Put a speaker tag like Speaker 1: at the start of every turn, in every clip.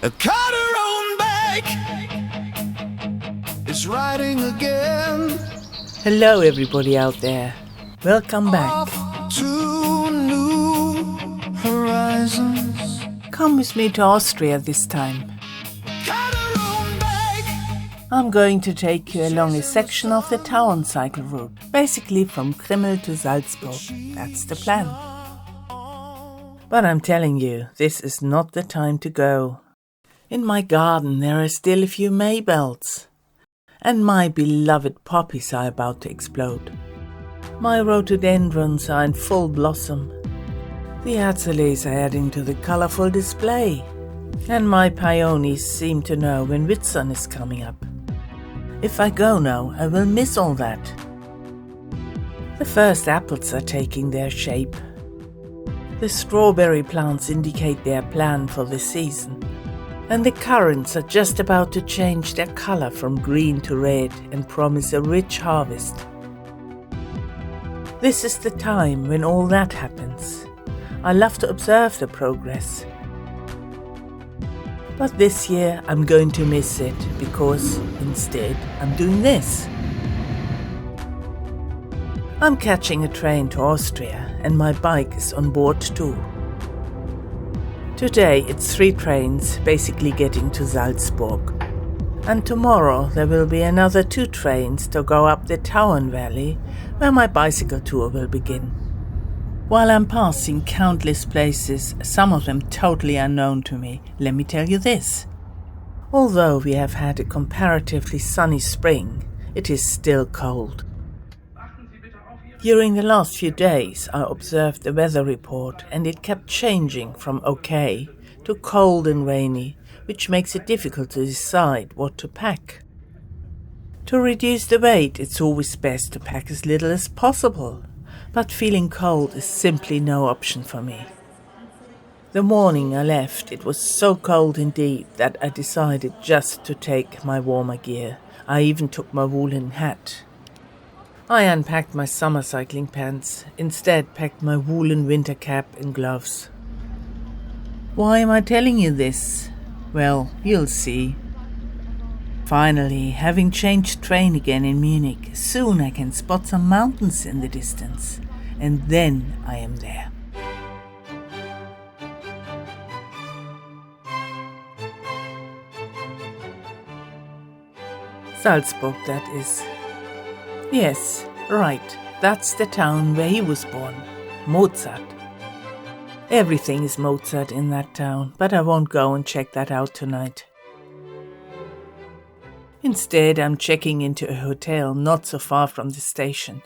Speaker 1: A cut her own back is riding again.
Speaker 2: Hello everybody out there. Welcome back.
Speaker 1: Off to new horizons.
Speaker 2: Come with me to Austria this time.
Speaker 1: Cut her own back.
Speaker 2: I'm going to take you along a section of the Tauern Cycle Route, basically from Krimml to Salzburg. That's the plan. But I'm telling you, this is not the time to go. In my garden there are still a few maybells, and my beloved poppies are about to explode. My rhododendrons are in full blossom. The azaleas are adding to the colorful display, and my peonies seem to know when Whitsun is coming up. If I go now, I will miss all that. The first apples are taking their shape. The strawberry plants indicate their plan for the season, and the currants are just about to change their color from green to red and promise a rich harvest. This is the time when all that happens. I love to observe the progress. But this year I'm going to miss it because instead I'm doing this. I'm catching a train to Austria and my bike is on board too. Today it's 3 trains basically getting to Salzburg. And tomorrow there will be another 2 trains to go up the Tauern Valley where my bicycle tour will begin. While I'm passing countless places, some of them totally unknown to me, let me tell you this. Although we have had a comparatively sunny spring, it is still cold. During the last few days I observed the weather report and it kept changing from okay to cold and rainy, which makes it difficult to decide what to pack. To reduce the weight it's always best to pack as little as possible, but feeling cold is simply no option for me. The morning I left it was so cold indeed that I decided just to take my warmer gear. I even took my woolen hat. I unpacked my summer cycling pants, instead packed my woolen winter cap and gloves. Why am I telling you this? Well, you'll see. Finally, having changed train again in Munich, soon I can spot some mountains in the distance, and then I am there. Salzburg, that is. Yes, right, that's the town where he was born, Mozart. Everything is Mozart in that town, but I won't go and check that out tonight. Instead, I'm checking into a hotel not so far from the station.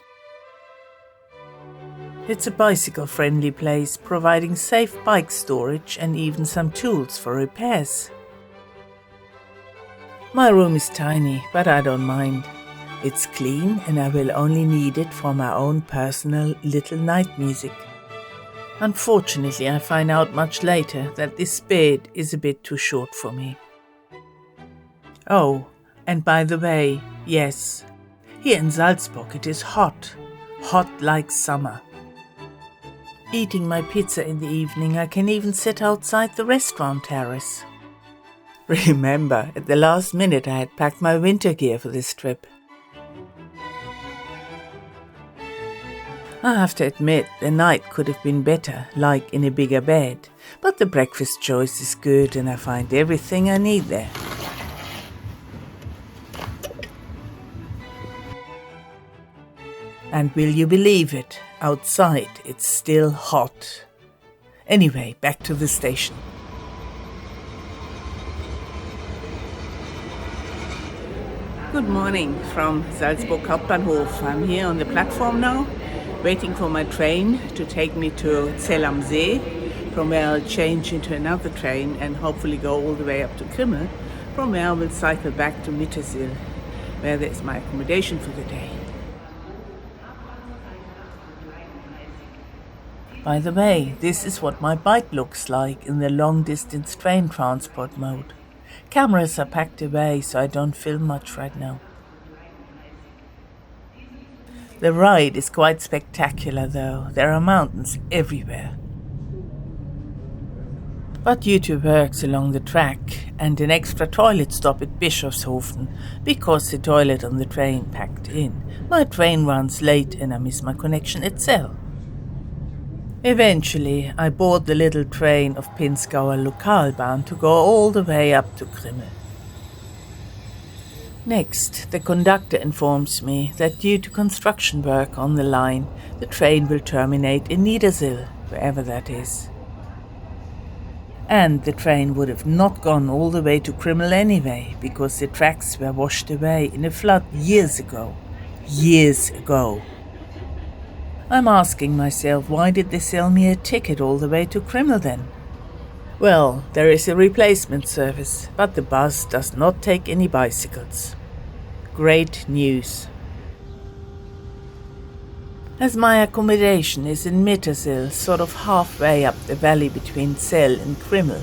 Speaker 2: It's a bicycle-friendly place, providing safe bike storage and even some tools for repairs. My room is tiny, but I don't mind. It's clean and I will only need it for my own personal little night music. Unfortunately, I find out much later that this bed is a bit too short for me. Oh, and by the way, yes, here in Salzburg it is hot like summer. Eating my pizza in the evening, I can even sit outside the restaurant terrace. Remember, at the last minute I had packed my winter gear for this trip. I have to admit, the night could have been better, like in a bigger bed, but the breakfast choice is good and I find everything I need there. And will you believe it? Outside it's still hot. Anyway, back to the station. Good morning from Salzburg Hauptbahnhof. I'm here on the platform now, waiting for my train to take me to Zell am See, from where I'll change into another train and hopefully go all the way up to Krimml, from where I will cycle back to Mittersill, where there's my accommodation for the day. By the way, this is what my bike looks like in the long-distance train transport mode. Cameras are packed away, so I don't film much right now. The ride is quite spectacular though. There are mountains everywhere. But due to works along the track and an extra toilet stop at Bischofshofen, because the toilet on the train packed in, my train runs late and I miss my connection at Zell. Eventually, I board the little train of Pinzgauer Lokalbahn to go all the way up to Krimml. Next, the conductor informs me that due to construction work on the line, the train will terminate in Mittersill, wherever that is. And the train would have not gone all the way to Krimml anyway, because the tracks were washed away in a flood years ago. Years ago. I'm asking myself, why did they sell me a ticket all the way to Krimml then? Well, there is a replacement service, but the bus does not take any bicycles. Great news. As my accommodation is in Mittersill, sort of halfway up the valley between Zell and Krimml,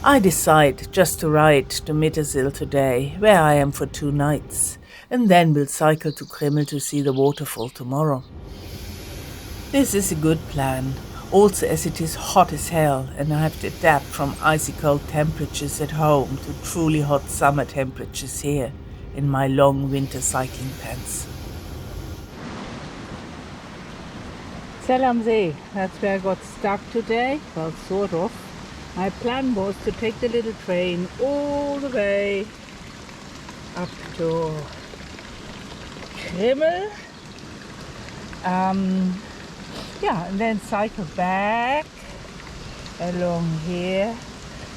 Speaker 2: I decide just to ride to Mittersill today, where I am for 2 nights, and then will cycle to Krimml to see the waterfall tomorrow. This is a good plan, also as it is hot as hell and I have to adapt from icy cold temperatures at home to truly hot summer temperatures here in my long winter cycling pants. Zell am See, that's where I got stuck today, well, sort of. My plan was to take the little train all the way up to Krimml, and then cycle back along here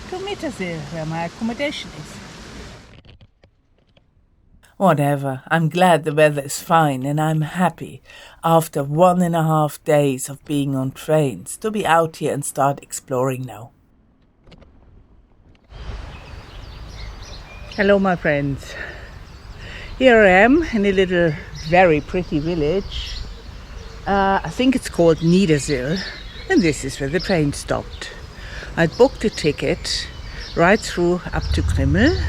Speaker 2: to Mittersill, where my accommodation is. Whatever, I'm glad the weather is fine and I'm happy, after 1.5 days of being on trains, to be out here and start exploring now. Hello my friends. Here I am in a little very pretty village. I think it's called Mittersill, and this is where the train stopped. I'd booked a ticket right through up to Krimml.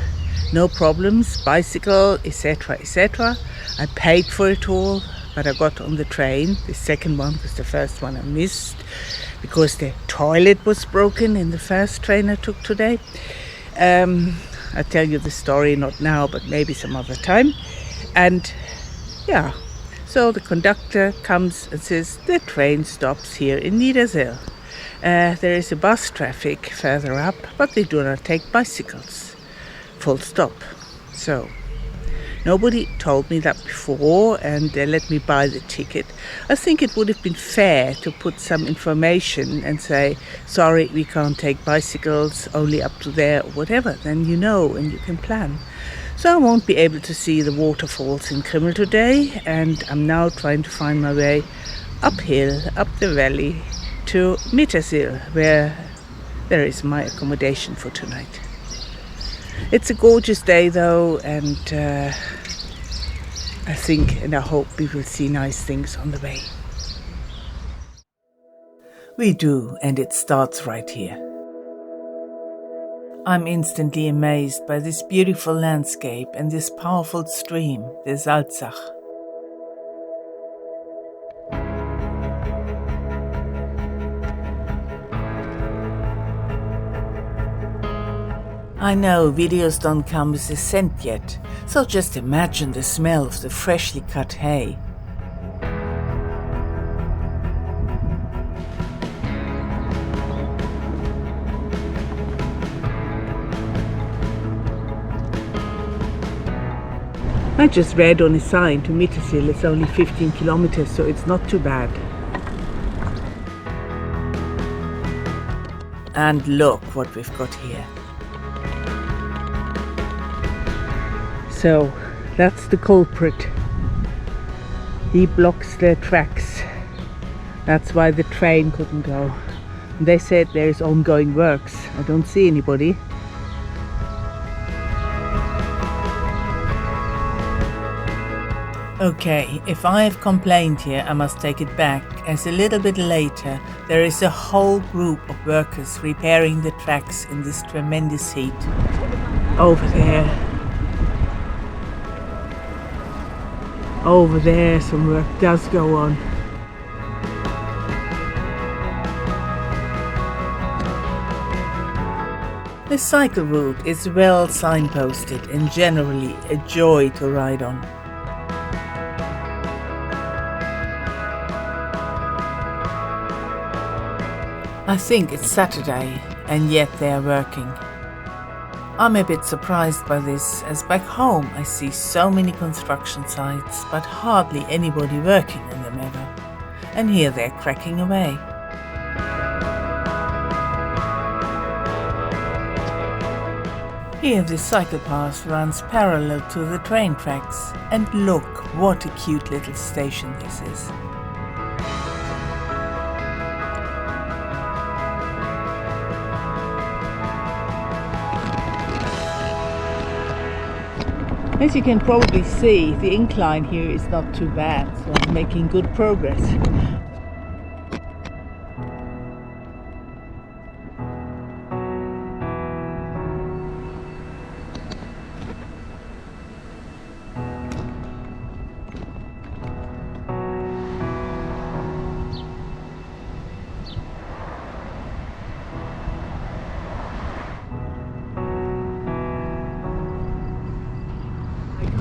Speaker 2: No problems, bicycle, etc., etc. I paid for it all, but I got on the train, the second one, because the first one I missed, because the toilet was broken in the first train I took today. I'll tell you the story, not now, but maybe some other time. And yeah, so the conductor comes and says, the train stops here in Mittersill. There is a bus traffic further up, but they do not take bicycles. Full stop. So nobody told me that before, and they let me buy the ticket. I think it would have been fair to put some information and say, sorry, we can't take bicycles, only up to there or whatever. Then you know and you can plan. So I won't be able to see the waterfalls in Krimml today, and I'm now trying to find my way uphill, up the valley to Mittersill, where there is my accommodation for tonight. It's a gorgeous day though, and I think and I hope we will see nice things on the way. We do, and it starts right here. I'm instantly amazed by this beautiful landscape and this powerful stream, the Salzach. I know videos don't come with a scent yet, so just imagine the smell of the freshly cut hay. I just read on a sign to Mittersill it's only 15 kilometers, so it's not too bad. And look what we've got here. So that's the culprit. He blocks the tracks. That's why the train couldn't go. They said there's ongoing works. I don't see anybody. Okay, if I have complained here, I must take it back, as a little bit later there is a whole group of workers repairing the tracks in this tremendous heat. Over there. Over there some work does go on. The cycle route is well signposted and generally a joy to ride on. I think it's Saturday and yet they are working. I'm a bit surprised by this, as back home I see so many construction sites but hardly anybody working on them ever. And here they're cracking away. Here the cycle path runs parallel to the train tracks, and look what a cute little station this is. As you can probably see, the incline here is not too bad, so I'm making good progress.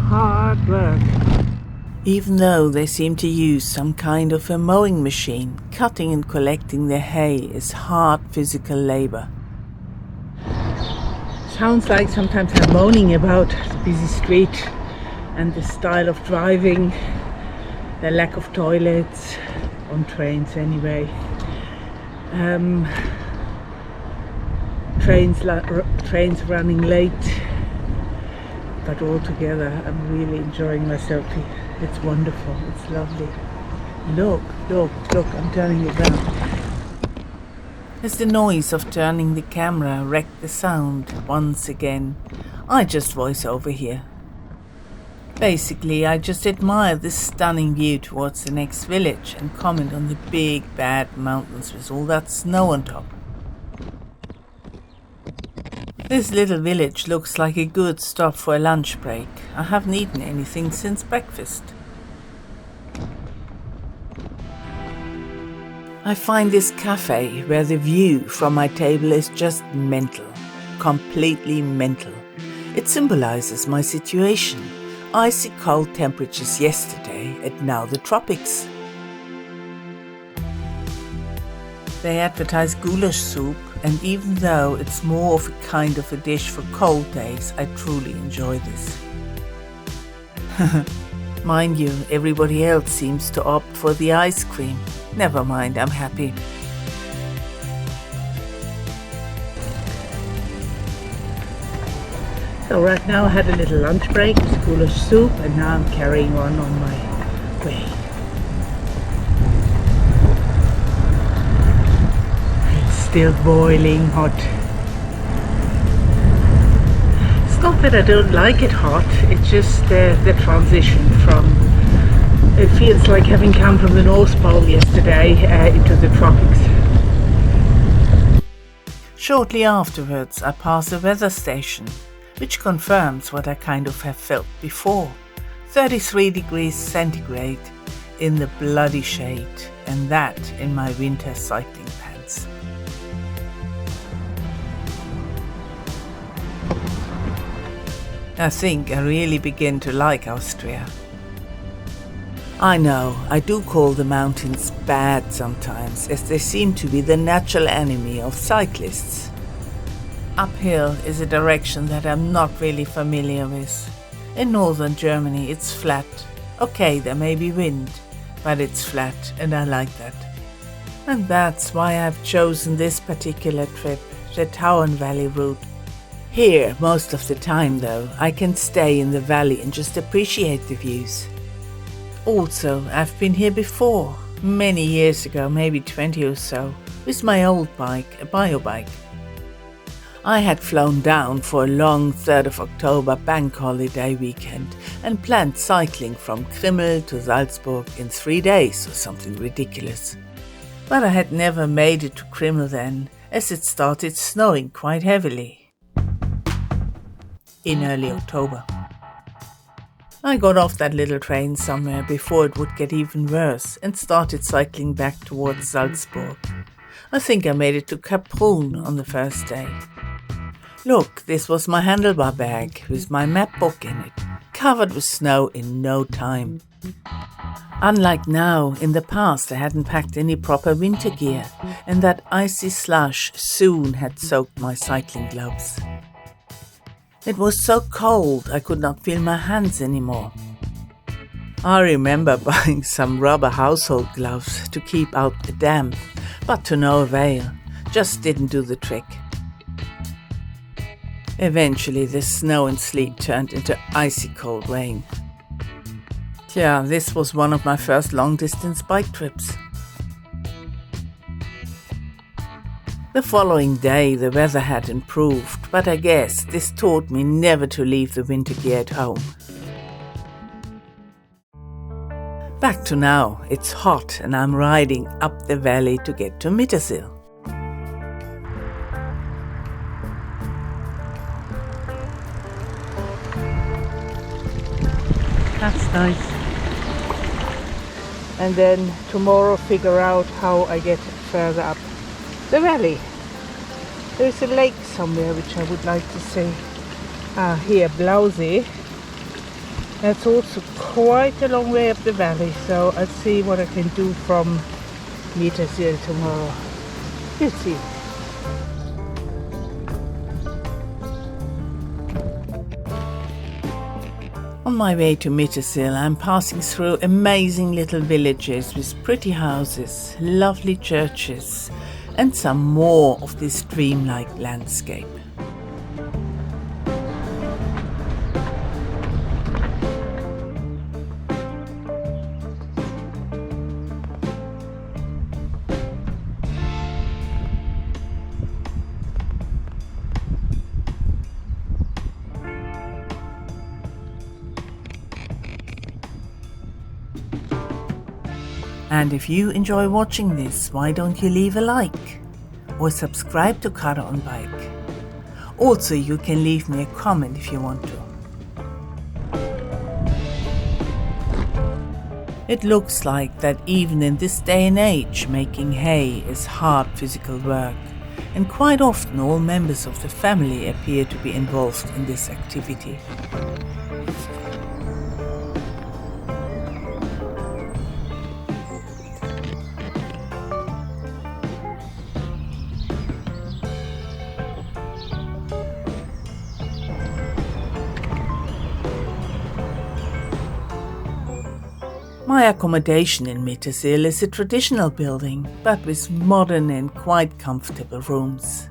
Speaker 2: Hard work. Even though they seem to use some kind of a mowing machine, cutting and collecting the hay is hard physical labor. Sounds like sometimes I'm moaning about the busy street and the style of driving, the lack of toilets, on trains anyway. Trains running late. But altogether, I'm really enjoying myself here. It's wonderful, it's lovely. Look, I'm turning it around. As the noise of turning the camera wrecked the sound once again, I just voice over here. Basically, I just admire this stunning view towards the next village and comment on the big bad mountains with all that snow on top. This little village looks like a good stop for a lunch break. I haven't eaten anything since breakfast. I find this cafe where the view from my table is just mental, completely mental. It symbolizes my situation. Icy cold temperatures yesterday and now the tropics. They advertise goulash soup, and even though it's more of a kind of a dish for cold days, I truly enjoy this. Mind you, everybody else seems to opt for the ice cream. Never mind, I'm happy. So right now I had a little lunch break with goulash soup, and now I'm carrying on my way. Still boiling hot. It's not that I don't like it hot, it's just the transition from, it feels like having come from the North Pole yesterday into the tropics. Shortly afterwards I pass a weather station, which confirms what I kind of have felt before. 33 degrees centigrade in the bloody shade, and that in my winter cycling pants. I think I really begin to like Austria. I know, I do call the mountains bad sometimes, as they seem to be the natural enemy of cyclists. Uphill is a direction that I'm not really familiar with. In northern Germany it's flat. Okay, there may be wind, but it's flat and I like that. And that's why I've chosen this particular trip, the Tauern Valley route. Here, most of the time though, I can stay in the valley and just appreciate the views. Also, I've been here before, many years ago, maybe 20 or so, with my old bike, a biobike. I had flown down for a long 3rd of October bank holiday weekend and planned cycling from Krimml to Salzburg in 3 days or something ridiculous. But I had never made it to Krimml then, as it started snowing quite heavily in early October. I got off that little train somewhere before it would get even worse and started cycling back towards Salzburg. I think I made it to Kaprun on the first day. Look, this was my handlebar bag with my map book in it, covered with snow in no time. Unlike now, in the past I hadn't packed any proper winter gear, and that icy slush soon had soaked my cycling gloves. It was so cold I could not feel my hands anymore. I remember buying some rubber household gloves to keep out the damp, but to no avail, just didn't do the trick. Eventually the snow and sleet turned into icy cold rain. Yeah, this was one of my first long-distance bike trips. The following day the weather had improved, but I guess this taught me never to leave the winter gear at home. Back to now, it's hot and I'm riding up the valley to get to Mittersill. That's nice. And then tomorrow figure out how I get further up the valley. There's a lake somewhere which I would like to see. Here, Blausee. That's also quite a long way up the valley, so I'll see what I can do from Mittersill tomorrow. We'll see. On my way to Mittersill, I'm passing through amazing little villages with pretty houses, lovely churches, and some more of this dreamlike landscape. And if you enjoy watching this, why don't you leave a like or subscribe to Kada on Bike? Also, you can leave me a comment if you want to. It looks like that even in this day and age, making hay is hard physical work, and quite often all members of the family appear to be involved in this activity. My accommodation in Mittersill is a traditional building, but with modern and quite comfortable rooms.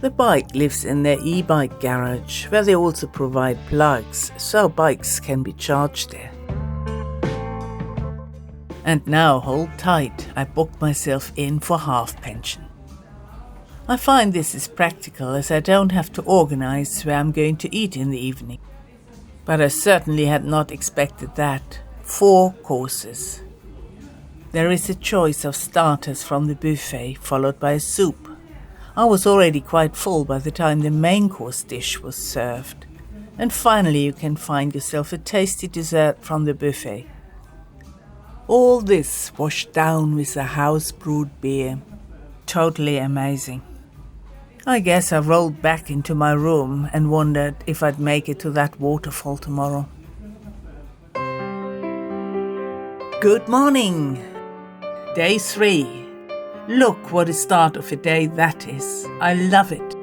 Speaker 2: The bike lives in their e-bike garage, where they also provide plugs, so bikes can be charged there. And now, hold tight, I booked myself in for half pension. I find this is practical as I don't have to organize where I'm going to eat in the evening. But I certainly had not expected that. 4 courses. There is a choice of starters from the buffet, followed by a soup. I was already quite full by the time the main course dish was served. And finally you can find yourself a tasty dessert from the buffet. All this washed down with a house-brewed beer. Totally amazing. I guess I rolled back into my room and wondered if I'd make it to that waterfall tomorrow. Good morning! Day 3. Look what a start of a day that is. I love it.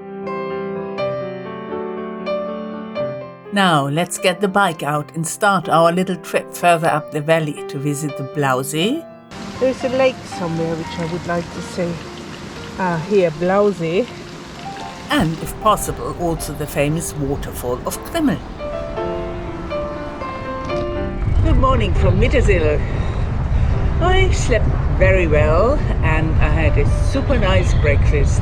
Speaker 2: Now let's get the bike out and start our little trip further up the valley to visit the Blausee. There's a lake somewhere which I would like to see. Here, Blausee. And, if possible, also the famous waterfall of Krimml. Good morning from Mittersill. I slept very well and I had a super nice breakfast.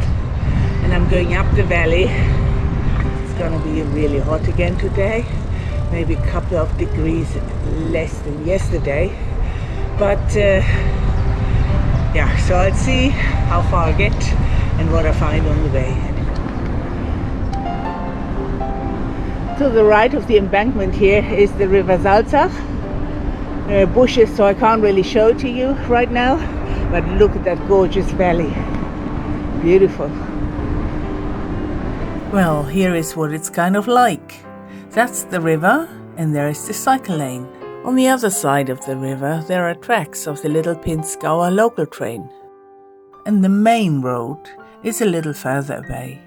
Speaker 2: And I'm going up the valley. It's gonna be really hot again today. Maybe a couple of degrees less than yesterday. But yeah, so I'll see how far I get and what I find on the way. To the right of the embankment here is the river Salzburg. There are bushes, so I can't really show it to you right now. But look at that gorgeous valley. Beautiful. Well, here is what it's kind of like. That's the river, and there is the cycle lane. On the other side of the river, there are tracks of the little Pinzgauer local train. And the main road is a little further away.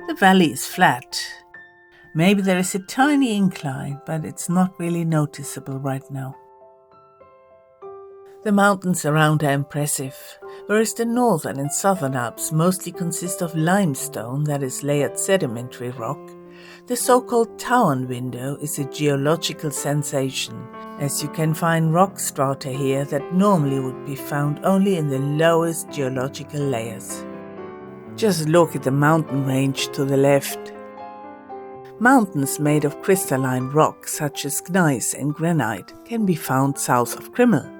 Speaker 2: The valley is flat. Maybe there is a tiny incline, but it's not really noticeable right now. The mountains around are impressive, whereas the northern and southern Alps mostly consist of limestone, that is layered sedimentary rock. The so-called Tauern window is a geological sensation, as you can find rock strata here that normally would be found only in the lowest geological layers. Just look at the mountain range to the left. Mountains made of crystalline rock such as gneiss and granite can be found south of Krimml.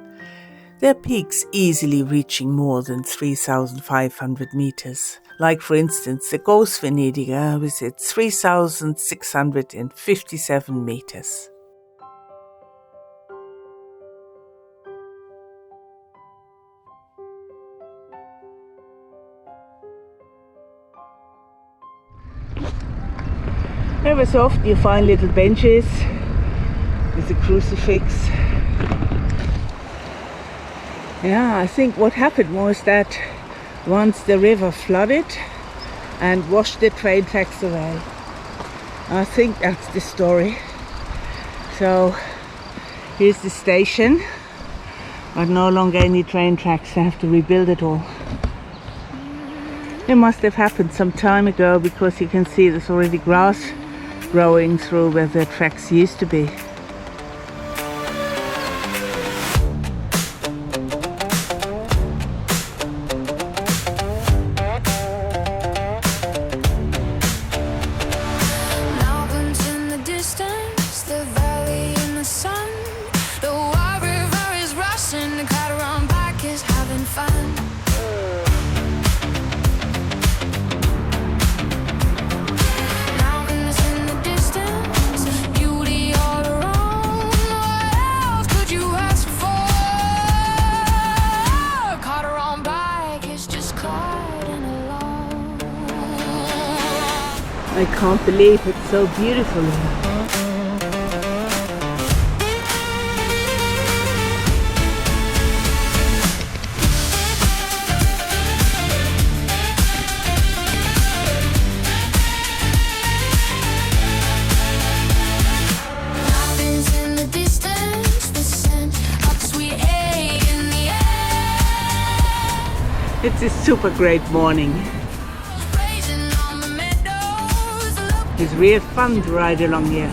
Speaker 2: Their peaks easily reaching more than 3,500 meters, like for instance the Großvenediger with its 3,657 meters. Ever so often you find little benches with a crucifix. Yeah, I think what happened was that once the river flooded and washed the train tracks away. I think that's the story. So here's the station, but no longer any train tracks. They have to rebuild it all. It must have happened some time ago because you can see there's already grass growing through where the tracks used to be. I can't believe it's so beautiful here. It's a super great morning. It's real fun to ride along here.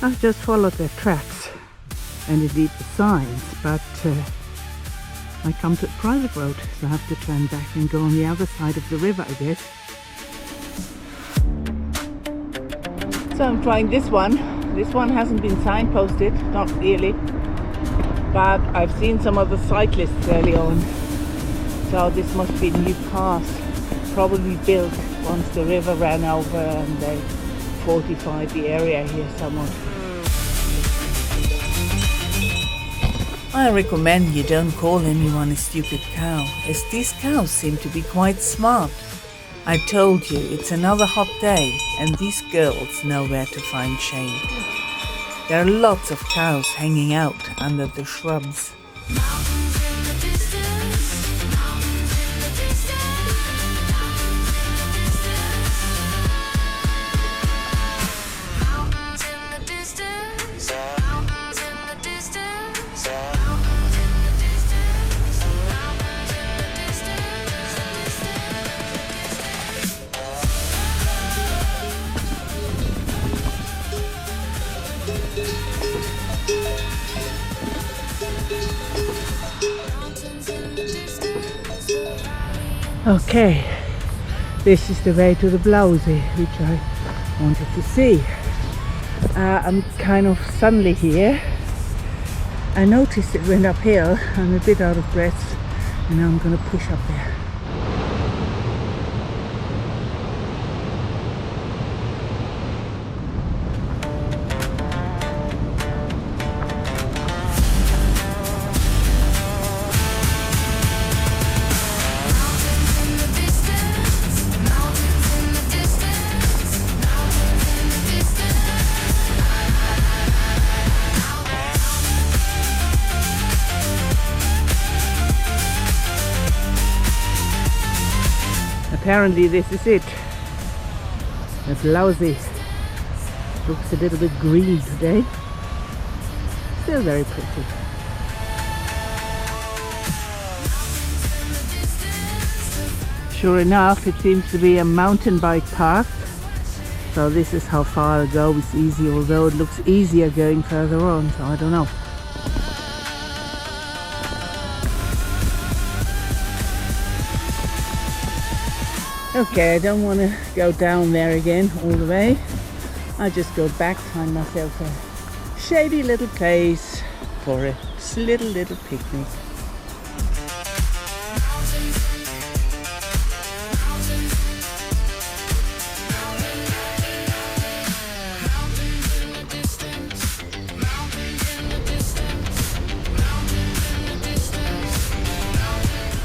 Speaker 2: I've just followed their tracks and indeed the signs, but I come to a private road, so I have to turn back and go on the other side of the river, I guess. So I'm trying this one. This one hasn't been signposted, not really, but I've seen some other cyclists early on. So this must be a new path, probably built once the river ran over and they fortified the area here somewhat. I recommend you don't call anyone a stupid cow, as these cows seem to be quite smart. I told you it's another hot day and these girls know where to find shade. There are lots of cows hanging out under the shrubs. Okay, this is the way to the Blausee, which I wanted to see. I'm kind of suddenly here. I noticed it went uphill. I'm a bit out of breath and now I'm going to push up there. Apparently this is it. The Blausee. Looks a little bit green today. Still very pretty. Sure enough, it seems to be a mountain bike path. So this is how far it goes easy, although it looks easier going further on, so I don't know. Okay, I don't want to go down there again all the way. I just go back, find myself a shady little place for a little picnic.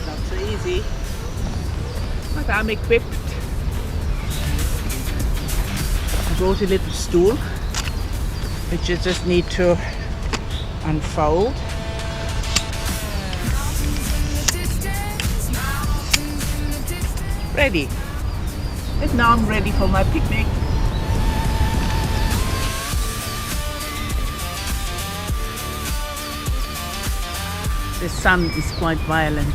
Speaker 2: Not so easy. But I'm equipped. I brought a little stool which you just need to unfold. Ready. And now I'm ready for my picnic. The sun is quite violent.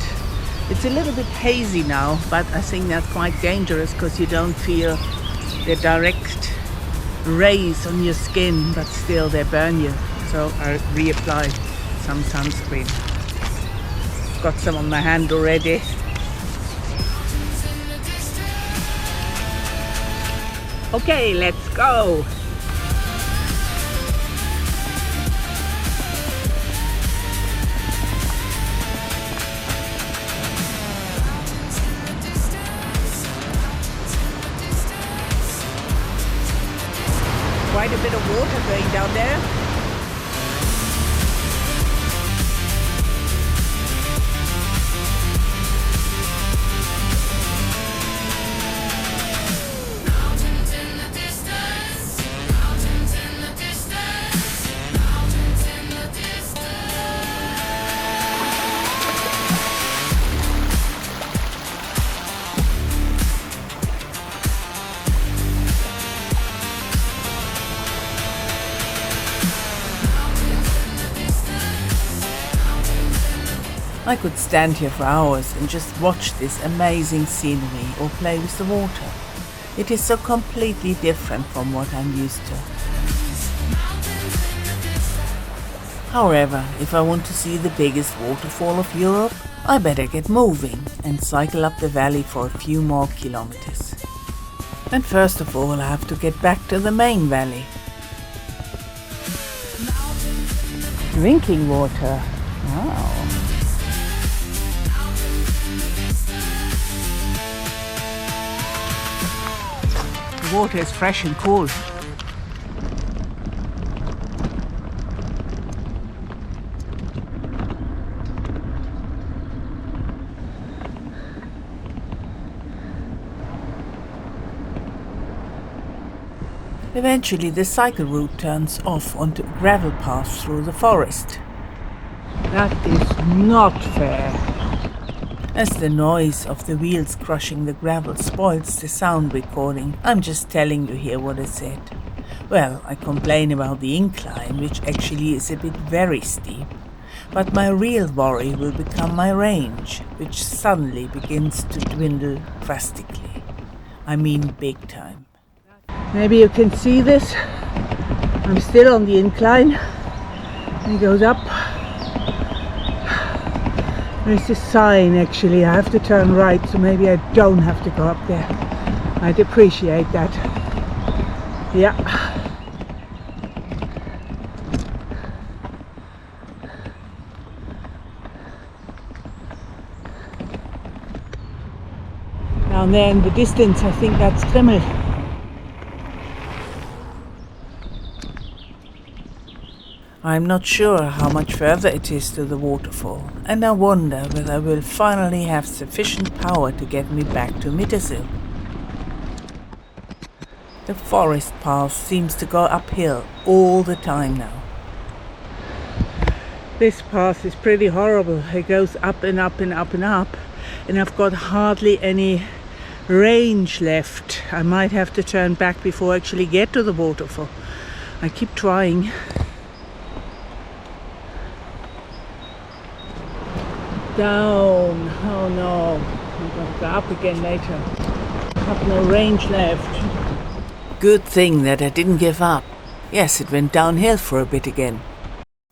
Speaker 2: It's a little bit hazy now, but I think that's quite dangerous because you don't feel the direct rays on your skin, but still they burn you. So I reapplied some sunscreen. Got some on my hand already. Okay, let's go! Quite a bit of water going down there. I could stand here for hours and just watch this amazing scenery or play with the water. It is so completely different from what I'm used to. However, if I want to see the biggest waterfall of Europe, I better get moving and cycle up the valley for a few more kilometers. And first of all, I have to get back to the main valley. Drinking water. Wow. The water is fresh and cool. Eventually the cycle route turns off onto a gravel path through the forest. That is not fair. As the noise of the wheels crushing the gravel spoils the sound recording, I'm just telling you here what I said. Well, I complain about the incline, which actually is a bit very steep. But my real worry will become my range, which suddenly begins to dwindle drastically. I mean big time. Maybe you can see this. I'm still on the incline. It goes up. There's a sign actually. I have to turn right, so maybe I don't have to go up there. I'd appreciate that. Yeah. Down there in the distance, I think that's Krimml. I'm not sure how much further it is to the waterfall, and I wonder whether I will finally have sufficient power to get me back to Mittersill. The forest path seems to go uphill all the time now. This path is pretty horrible. It goes up and up and up and up, and I've got hardly any range left. I might have to turn back before I actually get to the waterfall. I keep trying. Down. Oh no, I'm going to go up again later. Have no range left. Good thing that I didn't give up. Yes, it went downhill for a bit again.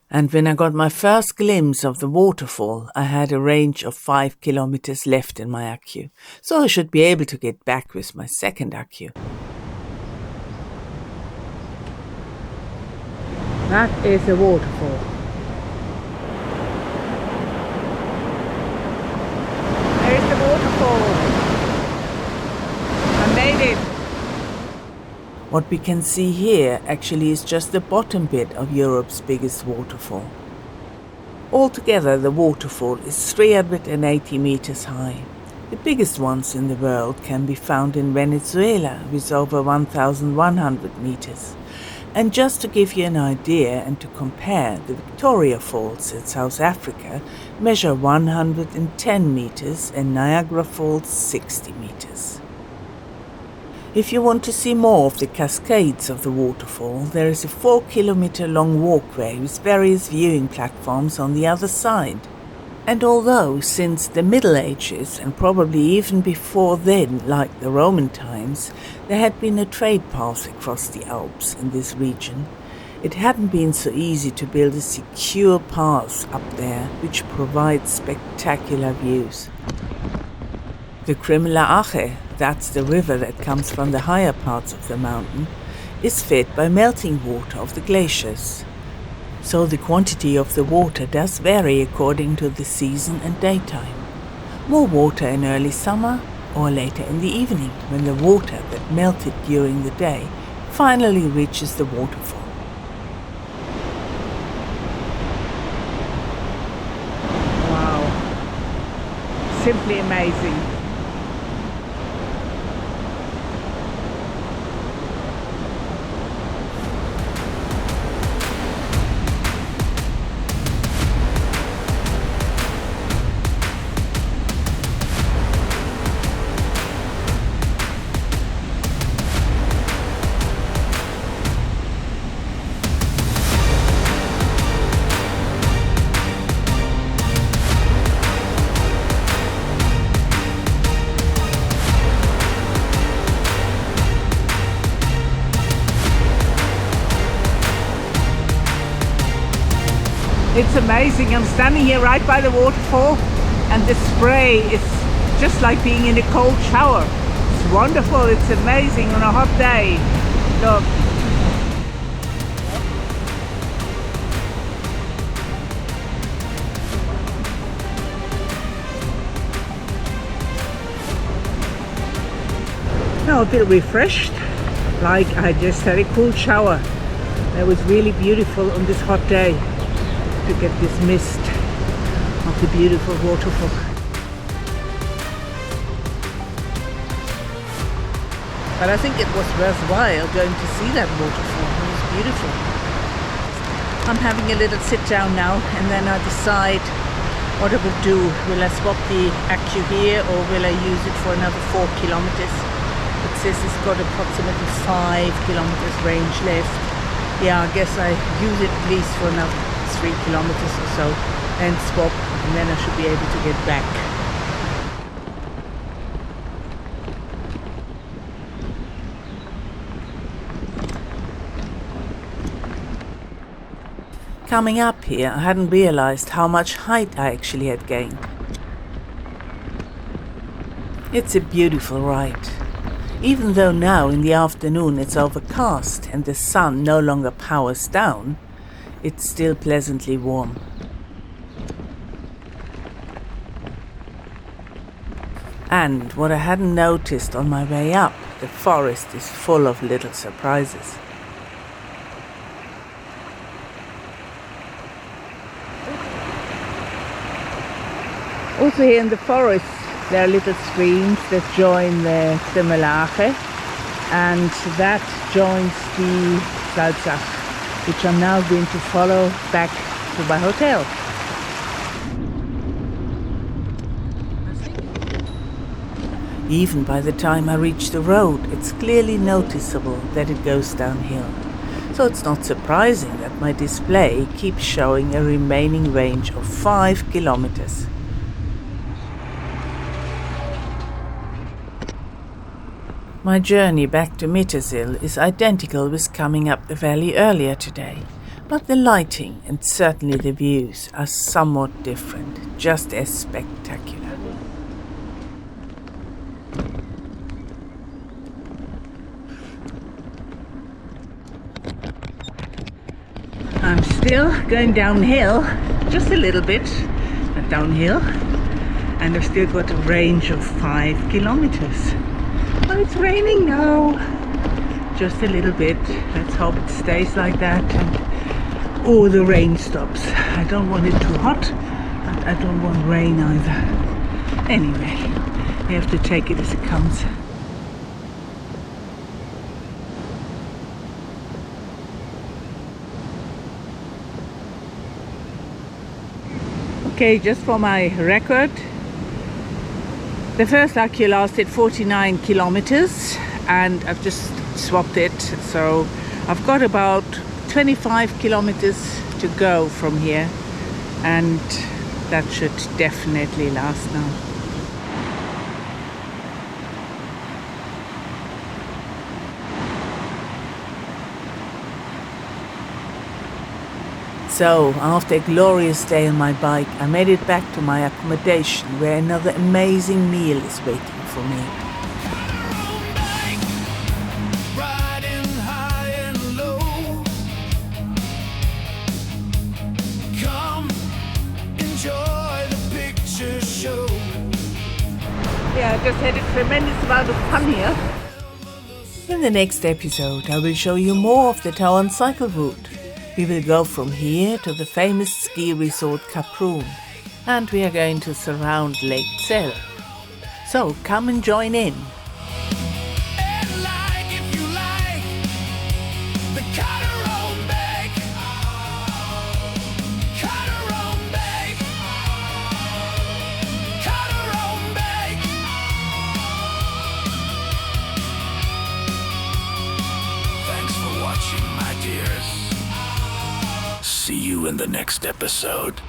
Speaker 2: And when I got my first glimpse of the waterfall, I had a range of 5 kilometers left in my accu, so I should be able to get back with my second accu. That is a waterfall. There's the waterfall. I made it. What we can see here actually is just the bottom bit of Europe's biggest waterfall. Altogether, the waterfall is 380 meters high. The biggest ones in the world can be found in Venezuela with over 1,100 meters. And just to give you an idea and to compare, the Victoria Falls in South Africa measure 110 meters and Niagara Falls 60 meters. If you want to see more of the cascades of the waterfall, there is a 4-kilometer long walkway with various viewing platforms on the other side. And although since the Middle Ages, and probably even before then, like the Roman times, there had been a trade path across the Alps in this region, it hadn't been so easy to build a secure path up there which provides spectacular views. The Krimml, that's the river that comes from the higher parts of the mountain, is fed by melting water of the glaciers. So the quantity of the water does vary according to the season and daytime. More water in early summer or later in the evening when the water that melted during the day finally reaches the waterfall. Wow, simply amazing. It's amazing. I'm standing here right by the waterfall and the spray is just like being in a cold shower. It's wonderful. It's amazing on a hot day. Look. Now I feel refreshed, like I just had a cool shower. It was really beautiful on this hot day to get this mist of the beautiful waterfall. But I think it was worthwhile going to see that waterfall. It was beautiful. I'm having a little sit down now, and then I decide what I will do. Will I swap the accu here, or will I use it for another 4 kilometers? It says it's got approximately 5 kilometers range left. Yeah, I guess I use it at least for another 3 kilometers or so, and swap, and then I should be able to get back. Coming up here, I hadn't realized how much height I actually had gained. It's a beautiful ride. Even though now in the afternoon it's overcast and the sun no longer powers down, it's still pleasantly warm. And what I hadn't noticed on my way up, the forest is full of little surprises. Also here in the forest there are little streams that join the Krimml, and that joins the Salzburg, which I'm now going to follow back to my hotel. Even by the time I reach the road, it's clearly noticeable that it goes downhill. So it's not surprising that my display keeps showing a remaining range of 5 kilometers. My journey back to Mittersill is identical with coming up the valley earlier today, but the lighting and certainly the views are somewhat different, just as spectacular. I'm still going downhill, just a little bit, but downhill, and I've still got a range of 5 kilometers. But it's raining now, just a little bit. Let's hope it stays like that, and the rain stops. I don't want it too hot, but I don't want rain either. Anyway, we have to take it as it comes. Okay, just for my record, the first accu lasted 49 kilometers and I've just swapped it, so I've got about 25 kilometers to go from here, and that should definitely last now. So, after a glorious day on my bike, I made it back to my accommodation, where another amazing meal is waiting for me. Yeah, I just had a tremendous amount of fun here. In the next episode, I will show you more of the Tauern Cycle Route. We will go from here to the famous ski resort Krimml, and we are going to surround Lake Zell. So come and join in.
Speaker 1: See you in the next episode.